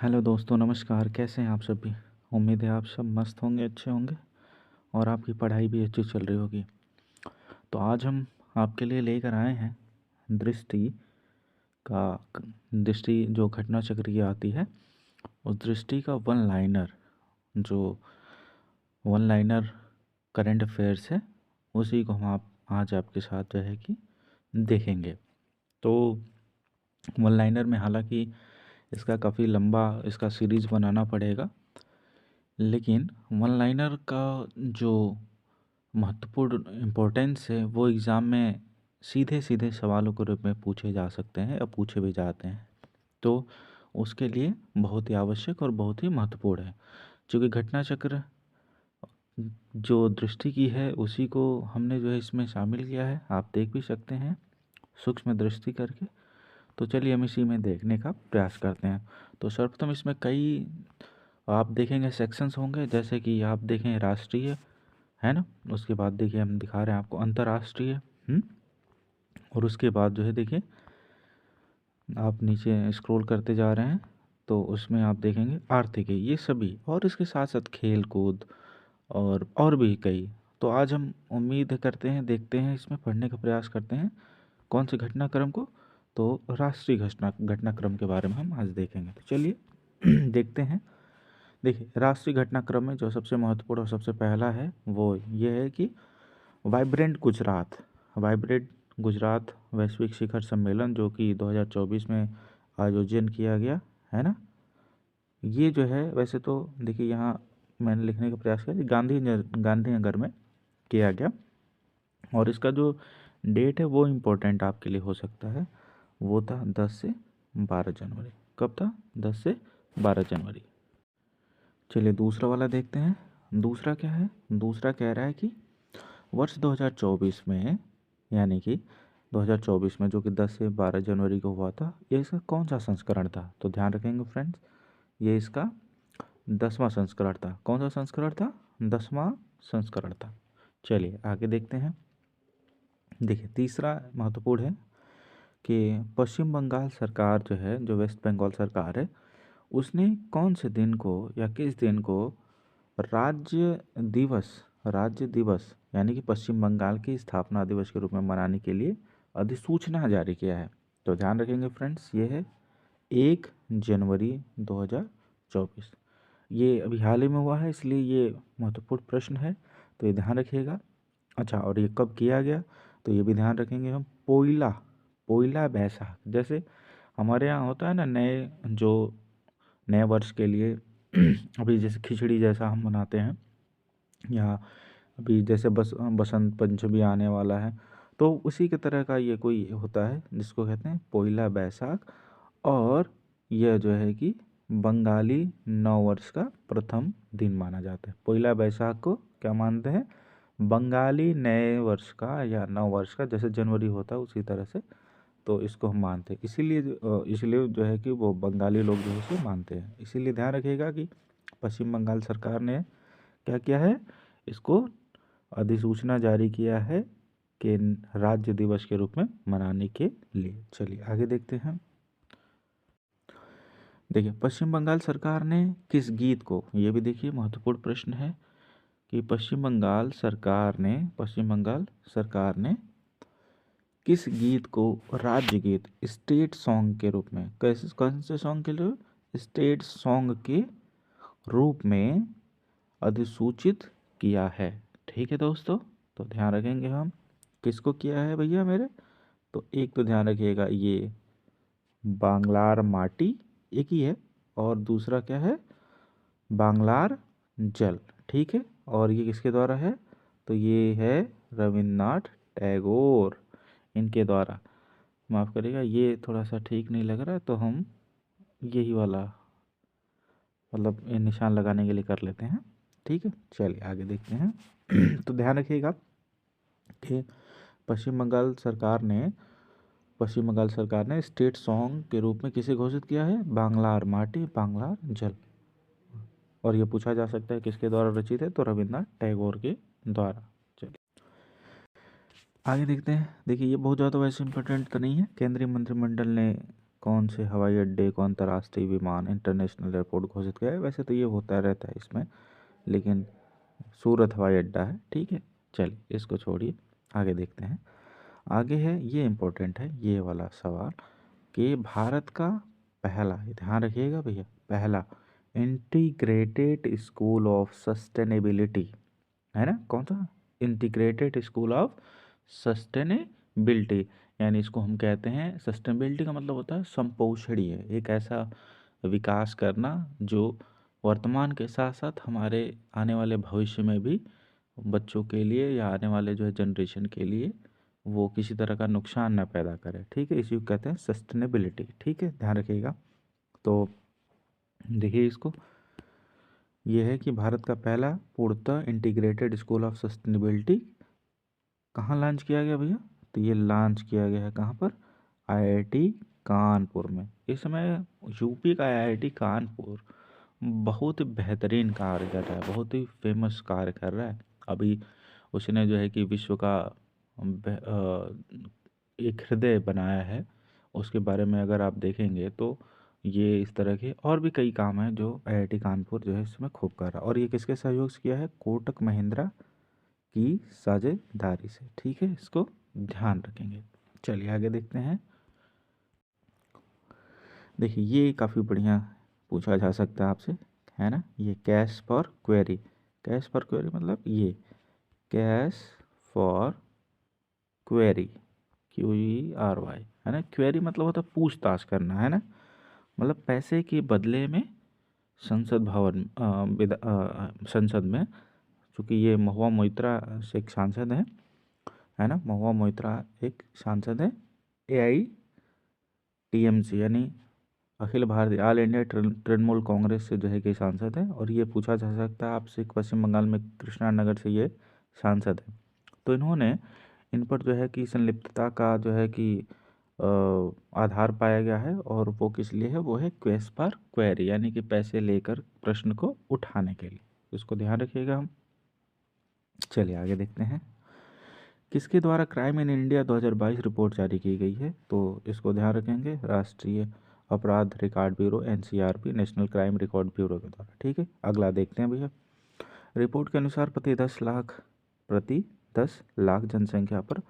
Hello दोस्तों, नमस्कार। कैसे हैं आप सभी? उम्मीद है आप सब मस्त होंगे, अच्छे होंगे और आपकी पढ़ाई भी अच्छी चल रही होगी। तो आज हम आपके लिए लेकर आए हैं दृष्टि का दृष्टि जो घटना चक्र की आती है, उस दृष्टि का वन लाइनर, जो वन लाइनर करंट अफेयर्स है, उसी को हम आप आज आपके साथ जो है कि देखेंगे। तो वन लाइनर में हालांकि इसका काफ़ी लंबा इसका सीरीज़ बनाना पड़ेगा, लेकिन वन लाइनर का जो महत्वपूर्ण इम्पोर्टेंस है वो एग्ज़ाम में सीधे सीधे सवालों के रूप में पूछे जा सकते हैं या पूछे भी जाते हैं। तो उसके लिए बहुत ही आवश्यक और बहुत ही महत्वपूर्ण है, क्योंकि घटना चक्र जो दृष्टि की है उसी को हमने जो है इसमें शामिल किया है। आप देख भी सकते हैं सूक्ष्म दृष्टि करके। तो चलिए हम इसी में देखने का प्रयास करते हैं। तो सर्वप्रथम इसमें कई आप देखेंगे सेक्शंस होंगे, जैसे कि आप देखें राष्ट्रीय, है ना। उसके बाद देखिए हम दिखा रहे हैं आपको अंतर्राष्ट्रीय, और उसके बाद जो है देखिए आप नीचे स्क्रॉल करते जा रहे हैं तो उसमें आप देखेंगे आर्थिक, ये सभी, और इसके साथ साथ खेल कूद और भी कई। तो आज हम उम्मीद करते हैं, देखते हैं, इसमें पढ़ने का प्रयास करते हैं कौन से घटनाक्रम को। तो राष्ट्रीय घटनाक्रम के बारे में हम आज देखेंगे। तो चलिए देखते हैं। देखिए राष्ट्रीय घटनाक्रम में जो सबसे महत्वपूर्ण और सबसे पहला है वो ये है कि वाइब्रेंट गुजरात वैश्विक शिखर सम्मेलन, जो कि 2024 में आयोजन किया गया, है ना। ये जो है वैसे तो देखिए यहाँ मैंने लिखने का प्रयास किया, गांधीनगर में किया गया, और इसका जो डेट है वो इम्पोर्टेंट आपके लिए हो सकता है। वो था 10 से 12 जनवरी। कब था? 10 से 12 जनवरी। चलिए दूसरा वाला देखते हैं। दूसरा क्या है? दूसरा कह रहा है कि वर्ष 2024 में, यानी कि 2024 में जो कि 10 से 12 जनवरी को हुआ था, ये इसका कौन सा संस्करण था? तो ध्यान रखेंगे फ्रेंड्स, ये इसका 10वां संस्करण था। कौन सा संस्करण था? 10वां संस्करण था। चलिए आगे देखते हैं। देखिए तीसरा महत्वपूर्ण है कि पश्चिम बंगाल सरकार जो है, जो वेस्ट बंगाल सरकार है, उसने कौन से दिन को या किस दिन को राज्य दिवस यानी कि पश्चिम बंगाल की स्थापना दिवस के रूप में मनाने के लिए अधिसूचना जारी किया है? तो ध्यान रखेंगे फ्रेंड्स, ये है 1 जनवरी 2024। ये अभी हाल ही में हुआ है, इसलिए ये महत्वपूर्ण प्रश्न है, तो ये ध्यान रखिएगा। अच्छा, और ये कब किया गया? तो ये भी ध्यान रखेंगे हम। पोइला बैसाख, जैसे हमारे यहाँ होता है ना, नए वर्ष के लिए अभी जैसे खिचड़ी जैसा हम मनाते हैं, या अभी जैसे बसंत पंचमी आने वाला है, तो उसी के तरह का ये कोई होता है जिसको कहते हैं पोइला बैसाख। और यह जो है कि बंगाली नव वर्ष का प्रथम दिन माना जाता है। पोइला बैसाख को क्या मानते हैं? बंगाली नए वर्ष का या नव वर्ष का, जैसे जनवरी होता है उसी तरह से, तो इसको हम मानते हैं। इसीलिए जो है कि वो बंगाली लोग जो है इसे मानते हैं। इसीलिए ध्यान रखिएगा कि पश्चिम बंगाल सरकार ने क्या किया है, इसको अधिसूचना जारी किया है कि राज्य दिवस के रूप में मनाने के लिए। चलिए आगे देखते हैं। देखिए पश्चिम बंगाल सरकार ने किस गीत को, ये भी देखिए महत्वपूर्ण प्रश्न है कि पश्चिम बंगाल सरकार ने किस गीत को राज्य गीत, स्टेट सॉन्ग के रूप में, कैसे, कौन से सॉन्ग के लिए? स्टेट सॉन्ग के रूप में अधिसूचित किया है। ठीक है दोस्तों, तो ध्यान रखेंगे हम किसको किया है भैया मेरे। तो एक तो ध्यान रखिएगा ये बांग्लार माटी एक ही है, और दूसरा क्या है? बांग्लार जल। ठीक है, और ये किसके द्वारा है? तो ये है रविन्द्रनाथ टैगोर, इनके द्वारा। माफ़ करिएगा, ये थोड़ा सा ठीक नहीं लग रहा है, तो हम यही वाला मतलब ये निशान लगाने के लिए कर लेते हैं। ठीक है, चलिए आगे देखते हैं। तो ध्यान रखिएगा कि पश्चिम बंगाल सरकार ने स्टेट सॉन्ग के रूप में किसे घोषित किया है? बांग्लार माटी, बांग्लार जल। और ये पूछा जा सकता है किसके द्वारा रचित है? तो रविन्द्रनाथ टैगोर के द्वारा। चलिए आगे देखते हैं। देखिए ये बहुत ज़्यादा वैसे इंपॉर्टेंट तो नहीं है। केंद्रीय मंत्रिमंडल ने कौन से हवाई अड्डे को अंतर्राष्ट्रीय विमान इंटरनेशनल एयरपोर्ट घोषित किया है? वैसे तो ये होता रहता है इसमें, लेकिन सूरत हवाई अड्डा है, ठीक है। चलिए इसको छोड़िए, आगे देखते हैं। आगे है, ये इम्पोर्टेंट है ये वाला सवाल, कि भारत का पहला, ये ध्यान रखिएगा भैया, पहला इंटीग्रेटेड स्कूल ऑफ सस्टेनेबिलिटी है ना, कौन सा? इंटीग्रेटेड स्कूल ऑफ सस्टेनेबिलिटी, यानी इसको हम कहते हैं, सस्टेनेबिलिटी का मतलब होता है संपोषणीय, एक ऐसा विकास करना जो वर्तमान के साथ साथ हमारे आने वाले भविष्य में भी बच्चों के लिए या आने वाले जो है जनरेशन के लिए वो किसी तरह का नुकसान न पैदा करे, ठीक है। इसी को कहते हैं सस्टेनेबिलिटी, ठीक है, ध्यान रखिएगा। तो देखिए इसको, ये है कि भारत का पहला पूर्णतः इंटीग्रेटेड स्कूल ऑफ सस्टेनेबिलिटी कहाँ लॉन्च किया गया भैया? तो ये लॉन्च किया गया है कहाँ पर? आईआईटी कानपुर में। इस समय यूपी का आईआईटी कानपुर बहुत ही बेहतरीन कार्य कर रहा है, बहुत ही फेमस कार्य कर रहा है। अभी उसने जो है कि विश्व का एक हृदय बनाया है, उसके बारे में अगर आप देखेंगे तो ये इस तरह के और भी कई काम हैं जो आईआईटी कानपुर जो है इसमें खूब कर रहा है। और ये किसके सहयोग से किया है? कोटक महिंद्रा की साझेदारी से, ठीक है, इसको ध्यान रखेंगे। चलिए आगे देखते हैं। देखिए ये काफ़ी बढ़िया पूछा जा सकता है आपसे, है ना, ये cash for query. Cash for query मतलब ये कैश फॉर क्वेरी, QERY, है ना। क्वेरी मतलब होता है पूछताछ करना, है ना, मतलब पैसे के बदले में संसद भवन संसद में, चूँकि ये महुआ मोइत्रा से एक सांसद है ना, महुआ मोइत्रा एक सांसद है AITMC यानी अखिल भारतीय ऑल इंडिया तृणमूल कांग्रेस से जो है कि सांसद है। और ये पूछा जा सकता है आपसे, पश्चिम बंगाल में कृष्णा नगर से ये सांसद है। तो इन्होंने इन पर जो है कि संलिप्तता का जो है कि आधार पाया गया है, और वो किस लिए है? वो है क्वेश फॉर क्वेरी, यानी कि पैसे लेकर प्रश्न को उठाने के लिए। इसको ध्यान रखिएगा हम। चलिए आगे देखते हैं। किसके द्वारा क्राइम इन इंडिया 2022 रिपोर्ट जारी की गई है? तो इसको ध्यान रखेंगे, राष्ट्रीय अपराध record bureau NCRB, national crime record bureau के द्वारा, ठीक है। अगला देखते हैं भैया। रिपोर्ट के अनुसार प्रति 10 लाख जनसंख्या पर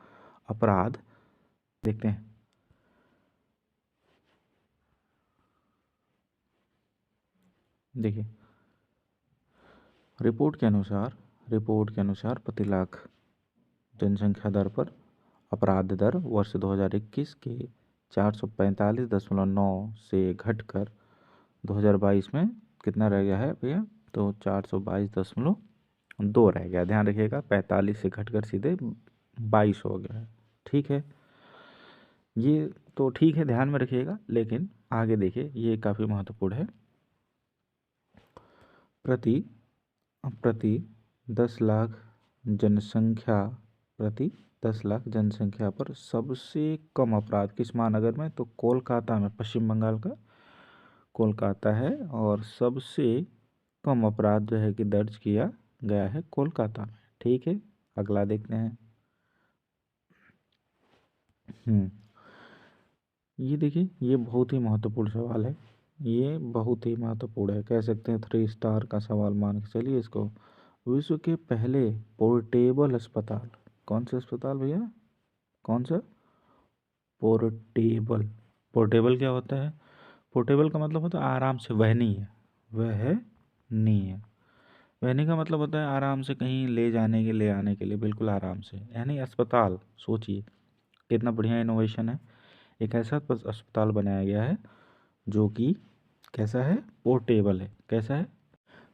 अपराध, देखते हैं। देखिए रिपोर्ट के अनुसार प्रति लाख जनसंख्या दर पर अपराध दर वर्ष 2021 के 445.9 से घटकर 2022 में कितना रह गया है भैया? तो 422.2 रह गया। ध्यान रखिएगा, 45 से घटकर सीधे 22 हो गया है, ठीक है। ये तो ठीक है, ध्यान में रखिएगा, लेकिन आगे देखिए, ये काफ़ी महत्वपूर्ण है। प्रति 10 लाख जनसंख्या प्रति 10 लाख जनसंख्या पर सबसे कम अपराध किस महानगर में? तो कोलकाता में, पश्चिम बंगाल का कोलकाता है, और सबसे कम अपराध जो है कि दर्ज किया गया है कोलकाता में, ठीक है। अगला देखते हैं। ये देखिए, ये बहुत ही महत्वपूर्ण सवाल है, ये बहुत ही महत्वपूर्ण है, कह सकते हैं 3 स्टार का सवाल मान के चलिए इसको। विश्व के पहले पोर्टेबल अस्पताल, कौन सा अस्पताल भैया? कौन सा? पोर्टेबल। पोर्टेबल क्या होता है? पोर्टेबल का मतलब होता है आराम से वहनीय, वहनीय। वहनी का मतलब होता है आराम से कहीं ले जाने के, ले आने के लिए, बिल्कुल आराम से, यानी अस्पताल। सोचिए कितना बढ़िया इनोवेशन है। एक ऐसा अस्पताल बनाया गया है जो कि कैसा है? पोर्टेबल है। कैसा है?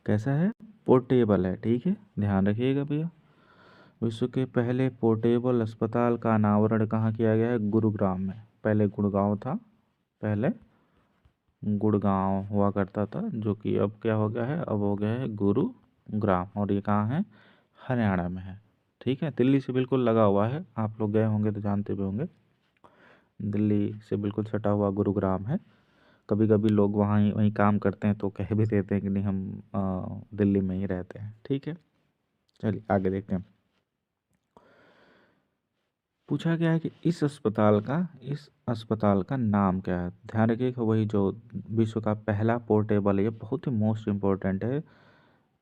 कैसा है? पोर्टेबल है, ठीक है, ध्यान रखिएगा भैया। विश्व के पहले पोर्टेबल अस्पताल का अनावरण कहाँ किया गया है? गुरुग्राम में। पहले गुड़गांव था, पहले गुड़गांव हुआ करता था, जो कि अब क्या हो गया है? अब हो गया है गुरुग्राम। और ये कहाँ है? हरियाणा में है, ठीक है। दिल्ली से बिल्कुल लगा हुआ है, आप लोग गए होंगे तो जानते भी होंगे, दिल्ली से बिल्कुल सटा हुआ गुरुग्राम है। कभी कभी लोग वहाँ ही वहीं काम करते हैं तो कह भी देते हैं कि नहीं हम दिल्ली में ही रहते हैं, ठीक है। चलिए आगे देखते हैं। पूछा गया है कि इस अस्पताल का नाम क्या है। ध्यान रखिएगा, वही जो विश्व का पहला पोर्टेबल है, ये बहुत ही मोस्ट इम्पोर्टेंट है।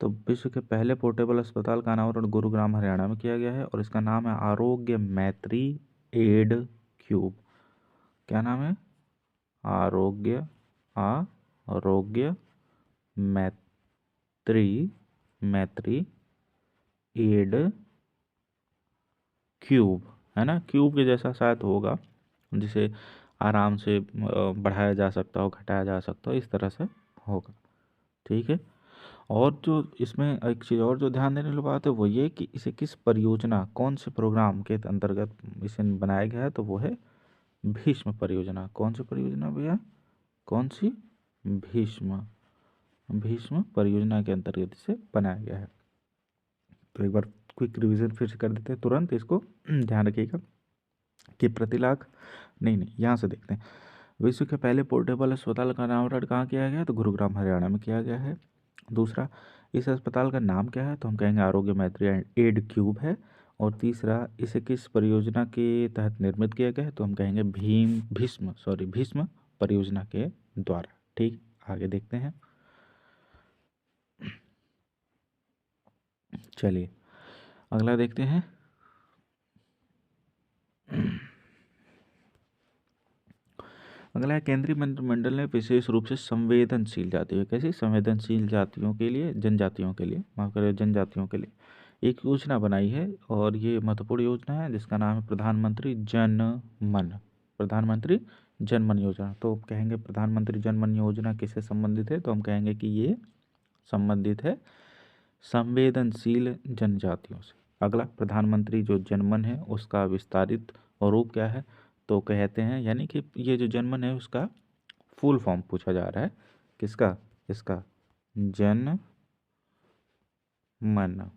तो विश्व के पहले पोर्टेबल अस्पताल का अनावरण गुरुग्राम हरियाणा में किया गया है और इसका नाम है आरोग्य मैत्री एड क्यूब। क्या नाम है? आरोग्य आरोग्य मैत्री मैत्री एड क्यूब, है ना। क्यूब के जैसा शायद होगा, जिसे आराम से बढ़ाया जा सकता हो, घटाया जा सकता हो, इस तरह से होगा। ठीक है। और जो इसमें एक चीज़ और जो ध्यान देने वाली बात है वो ये कि इसे किस परियोजना, कौन से प्रोग्राम के अंतर्गत इसे बनाया गया है, तो वो है भीष्म परियोजना। कौन सी परियोजना भैया? कौन सी? भीष्म भीष्म परियोजना के अंतर्गत इसे बनाया गया है। तो एक बार क्विक रिवीजन फिर से कर देते हैं तुरंत इसको। ध्यान रखिएगा कि प्रति लाख नहीं, यहाँ से देखते हैं। विश्व के पहले पोर्टेबल अस्पताल का अनावरण कहाँ किया गया है? तो गुरुग्राम हरियाणा में किया गया है। दूसरा, इस अस्पताल का नाम क्या है? तो हम कहेंगे आरोग्य मैत्री एड क्यूब है। और तीसरा, इसे किस परियोजना के तहत निर्मित किया गया है? तो हम कहेंगे भीष्म परियोजना के द्वारा। ठीक, आगे देखते हैं। चलिए अगला देखते हैं। अगला है, केंद्रीय मंत्रिमंडल ने विशेष रूप से संवेदनशील जातियों, कैसी संवेदनशील जातियों के लिए, जनजातियों के लिए, माफ करें, जनजातियों के लिए एक योजना बनाई है। और ये महत्वपूर्ण योजना है जिसका नाम है प्रधानमंत्री जन मन योजना। तो कहेंगे प्रधानमंत्री जन मन योजना किससे संबंधित है? तो हम कहेंगे कि ये संबंधित है संवेदनशील जनजातियों से। अगला, प्रधानमंत्री जो जनमन है उसका विस्तारित रूप क्या है? तो कहते हैं, यानी कि ये जो जनमन है उसका फुल फॉर्म पूछा जा रहा है। किसका? इसका जन मन,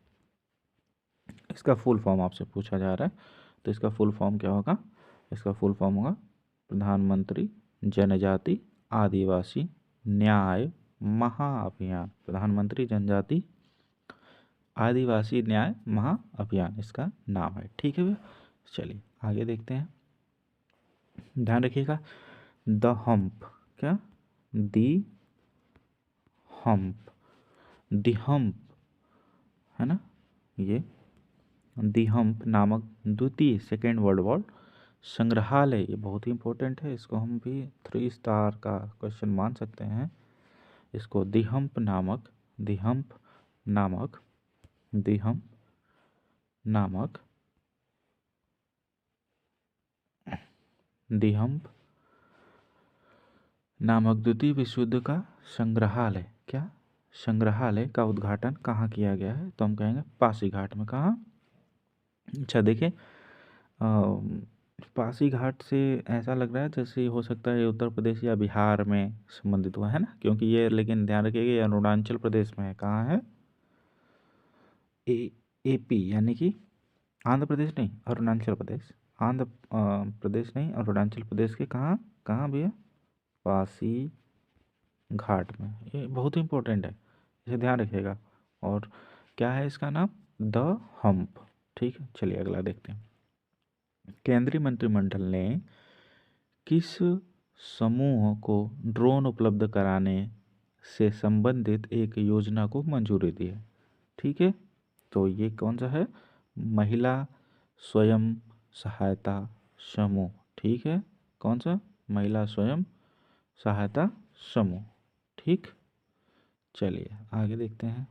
इसका फुल फॉर्म आपसे पूछा जा रहा है। तो इसका फुल फॉर्म क्या होगा? इसका फुल फॉर्म होगा प्रधानमंत्री जनजाति आदिवासी न्याय महाअभियान। प्रधानमंत्री जनजाति आदिवासी न्याय महाअभियान इसका नाम है। ठीक है भैया, चलिए आगे देखते हैं। ध्यान रखिएगा, द हम्प, क्या? दी हम्प, दी हम्प, है ना। ये दी हम्प नामक द्वितीय सेकेंड वर्ल्ड वॉर संग्रहालय, ये बहुत ही इंपॉर्टेंट है, इसको हम भी 3 स्टार का क्वेश्चन मान सकते हैं। इसको दी हम्प नामक दी हम्प नामक दी हम्प नामक दी हम्प नामक द्वितीय विश्व युद्ध का संग्रहालय, क्या? संग्रहालय का उद्घाटन कहाँ किया गया है? तो हम कहेंगे पासीघाट में। कहाँ? अच्छा देखिए, पासीघाट से ऐसा लग रहा है जैसे हो सकता है उत्तर प्रदेश या बिहार में संबंधित हुआ है ना, क्योंकि ये, लेकिन ध्यान रखिएगा ये अरुणाचल प्रदेश में है। कहाँ है? एपी, यानी कि आंध्र प्रदेश नहीं, अरुणाचल प्रदेश। आंध्र प्रदेश नहीं, अरुणाचल प्रदेश के कहाँ कहाँ भैया? पासी घाट में। ये बहुत ही इंपॉर्टेंट है, इसे ध्यान रखिएगा। और क्या है इसका नाम? The hump. ठीक है, चलिए अगला देखते हैं। केंद्रीय मंत्रिमंडल ने किस समूह को ड्रोन उपलब्ध कराने से संबंधित एक योजना को मंजूरी दी है? ठीक है, तो ये कौन सा है? महिला स्वयं सहायता समूह। ठीक है, कौन सा? महिला स्वयं सहायता समूह। ठीक, चलिए आगे देखते हैं।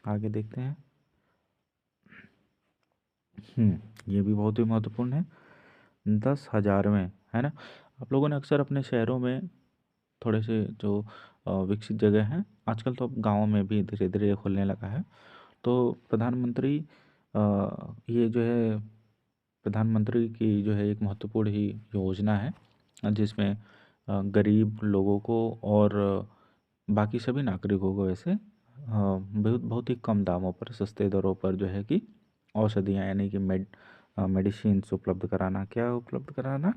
आगे देखते हैं। ये भी बहुत ही महत्वपूर्ण है। 10,000 में, है ना। आप लोगों ने अक्सर अपने शहरों में थोड़े से जो विकसित जगह हैं, आजकल तो अब गाँव में भी धीरे धीरे खुलने लगा है। तो प्रधानमंत्री ये जो है प्रधानमंत्री की जो है एक महत्वपूर्ण ही योजना है, जिसमें गरीब लोगों को और बाकी सभी नागरिकों को वैसे बहुत बहुत ही कम दामों पर, सस्ते दरों पर जो है कि औषधियाँ, यानी कि मेडिसिन्स उपलब्ध कराना। क्या उपलब्ध कराना?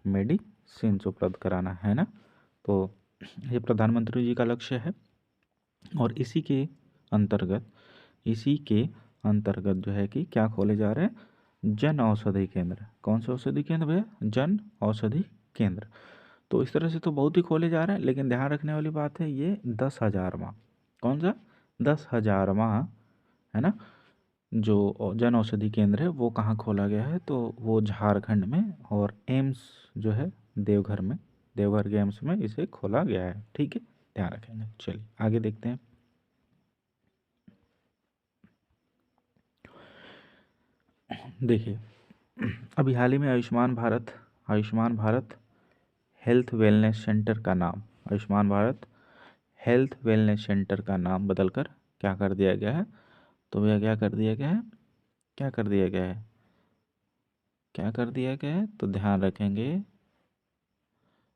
मेडिसिन्स उपलब्ध कराना, है ना। तो ये प्रधानमंत्री जी का लक्ष्य है। और इसी के अंतर्गत जो है कि क्या खोले जा रहे हैं? जन औषधि केंद्र। कौन सा औषधि केंद्र भैया? जन औषधि केंद्र। तो इस तरह से तो बहुत ही खोले जा रहे हैं, लेकिन ध्यान रखने वाली बात है ये 10,000वां। कौन सा? 10,000वां है ना, जो जन औषधि केंद्र है वो कहाँ खोला गया है? तो वो झारखंड में, और एम्स जो है देवघर में, देवघर के एम्स में इसे खोला गया है। ठीक है, ध्यान रखेंगे। चलिए आगे देखते हैं। देखिए, अभी हाल ही में Ayushman Bharat health wellness centre का नाम, Ayushman Bharat health wellness centre का नाम बदलकर क्या कर दिया गया है? तो भैया क्या कर दिया गया है? क्या कर दिया गया है? क्या कर दिया गया है? तो ध्यान रखेंगे,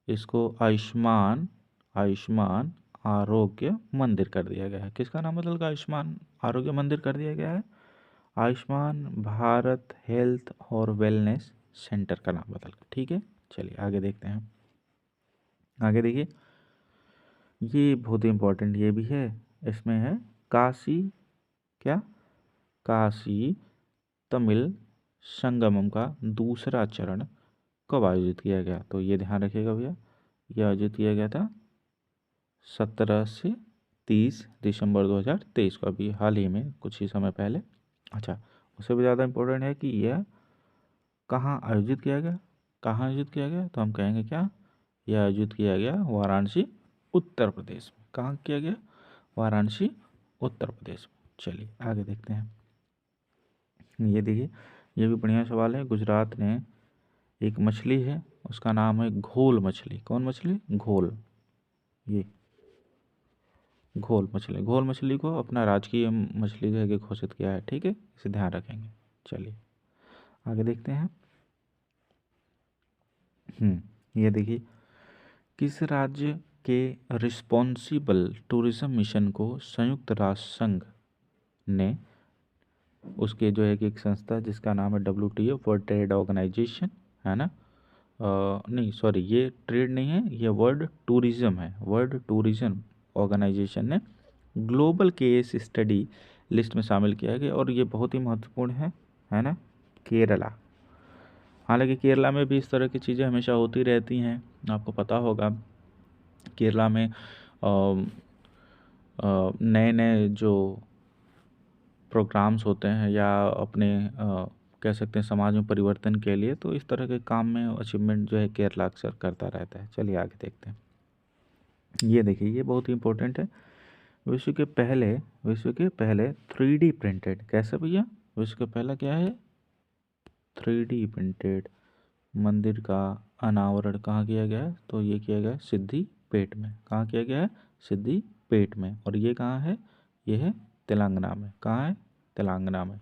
इसको आयुष्मान आयुष्मान आरोग्य मंदिर कर दिया गया है। किसका नाम बदल कर आयुष्मान आरोग्य मंदिर कर दिया गया है? आयुष्मान भारत हेल्थ और वेलनेस सेंटर का नाम बदल कर। ठीक है, चलिए आगे देखते हैं। आगे देखिए, ये बहुत इंपॉर्टेंट ये भी है, इसमें है काशी, क्या? काशी तमिल संगमम का दूसरा चरण कब आयोजित किया गया? तो ये ध्यान रखिएगा भैया, यह आयोजित किया गया था 17 से 30 दिसंबर 2023 को, अभी हाल ही में कुछ ही समय पहले। अच्छा, उससे भी ज़्यादा इम्पोर्टेंट है कि यह कहाँ आयोजित किया गया? कहाँ आयोजित किया गया? तो हम कहेंगे क्या? यह आयोजित किया गया वाराणसी उत्तर प्रदेश में। कहाँ किया गया? वाराणसी उत्तर प्रदेश में। चलिए आगे देखते हैं। ये देखिए, ये भी बढ़िया सवाल है। गुजरात ने एक मछली है, उसका नाम है घोल मछली। कौन मछली? घोल। ये घोल मछली को अपना राजकीय मछली के घोषित किया है। ठीक है, इसे ध्यान रखेंगे। चलिए आगे देखते हैं। ये देखिए, किस राज्य के रिस्पॉन्सिबल टूरिज्म मिशन को संयुक्त राष्ट्र संघ ने, उसके जो है कि एक संस्था जिसका नाम है WTO, वर्ल्ड ट्रेड ऑर्गेनाइजेशन, है ना, नहीं सॉरी, ये ट्रेड नहीं है, ये वर्ल्ड टूरिज्म है, वर्ल्ड टूरिज्म ऑर्गेनाइजेशन ने ग्लोबल केस स्टडी लिस्ट में शामिल किया गया। और ये बहुत ही महत्वपूर्ण है ना, केरला। हालांकि केरला में भी इस तरह की चीज़ें हमेशा होती रहती हैं, आपको पता होगा। केरला में नए नए जो प्रोग्राम्स होते हैं, या अपने कह सकते हैं समाज में परिवर्तन के लिए, तो इस तरह के काम में अचीवमेंट जो है केरला अक्सर करता रहता है। चलिए आगे देखते हैं। ये देखिए, ये बहुत ही इंपॉर्टेंट है। विश्व के पहले 3D प्रिंटेड, कैसे भैया? विश्व का पहला क्या है? 3D प्रिंटेड मंदिर का अनावरण कहाँ किया गया है? तो ये किया गया है सिद्दीपेट में। कहाँ किया गया है? सिद्दीपेट में। और ये कहाँ है? ये है तेलंगाना में। कहाँ है? तेलंगाना में।